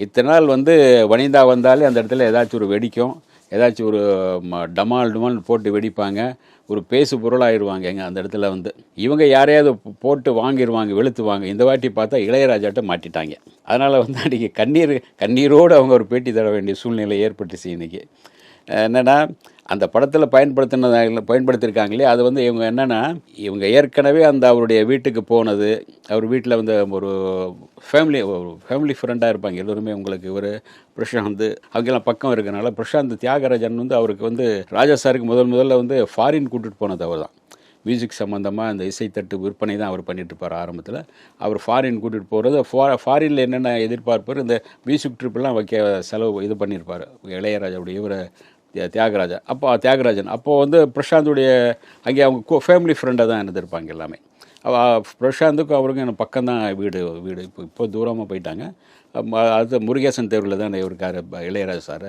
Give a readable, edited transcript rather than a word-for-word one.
இத்தனை நாள் வந்து வனிதா வந்தாலே அந்த இடத்துல ஏதாச்சும் ஒரு வெடிக்கும், ஏதாச்சும் ஒரு டமால் டுமால் போட்டு வெடிப்பாங்க, ஒரு பேசு பொருளாகிடுவாங்க. எங்க அந்த இடத்துல வந்து இவங்க யாரையாவது போட்டு வாங்கிடுவாங்க, வெளுத்துவாங்க. இந்த வாட்டி பார்த்தா இளையராஜாட்ட மாட்டிட்டாங்க. அதனால் வந்து அன்றைக்கி கண்ணீரோடு அவங்க ஒரு பேட்டி தர வேண்டிய சூழ்நிலை ஏற்பட்டுச்சு இன்றைக்கி. என்னென்னா அந்த படத்தில் பயன்படுத்தியிருக்காங்களே அது வந்து இவங்க என்னென்னா, இவங்க ஏற்கனவே அந்த அவருடைய வீட்டுக்கு போனது, அவர் வீட்டில் வந்து ஒரு ஃபேமிலி ஃப்ரெண்டாக இருப்பாங்க எல்லோருமே. உங்களுக்கு இவர் பிரசாந்த் அவங்கெல்லாம் பக்கம் இருக்கனால பிரசாந்த் தியாகராஜன் வந்து அவருக்கு வந்து ராஜா சாருக்கு முதல்ல வந்து ஃபாரின் கூட்டிகிட்டு போனது அவர் தான். மியூசிக் சம்மந்தமாக அந்த இசைத்தட்டு விற்பனை தான் அவர் பண்ணிகிட்ருப்பார் ஆரம்பத்தில். அவர் ஃபாரின் கூட்டிகிட்டு போகிறது, ஃபாரினில் என்னென்ன எதிர்பார்ப்பார், இந்த மியூசிக் ட்ரிப்பெல்லாம் செலவு இது பண்ணியிருப்பார் இளையராஜாவுடைய இவர் தியாகராஜன். அப்போது வந்து பிரசாந்துடைய அங்கே அவங்க ஃபேமிலி ஃப்ரெண்டாக தான் இருந்திருப்பாங்க எல்லாமே. பிரசாந்துக்கும் அவருக்கும் எனக்கு பக்கம்தான் வீடு. இப்போ தூரமாக போயிட்டாங்க. அது முருகேசன் தெருவில் தான் இருக்கார் இளையராஜா சார்.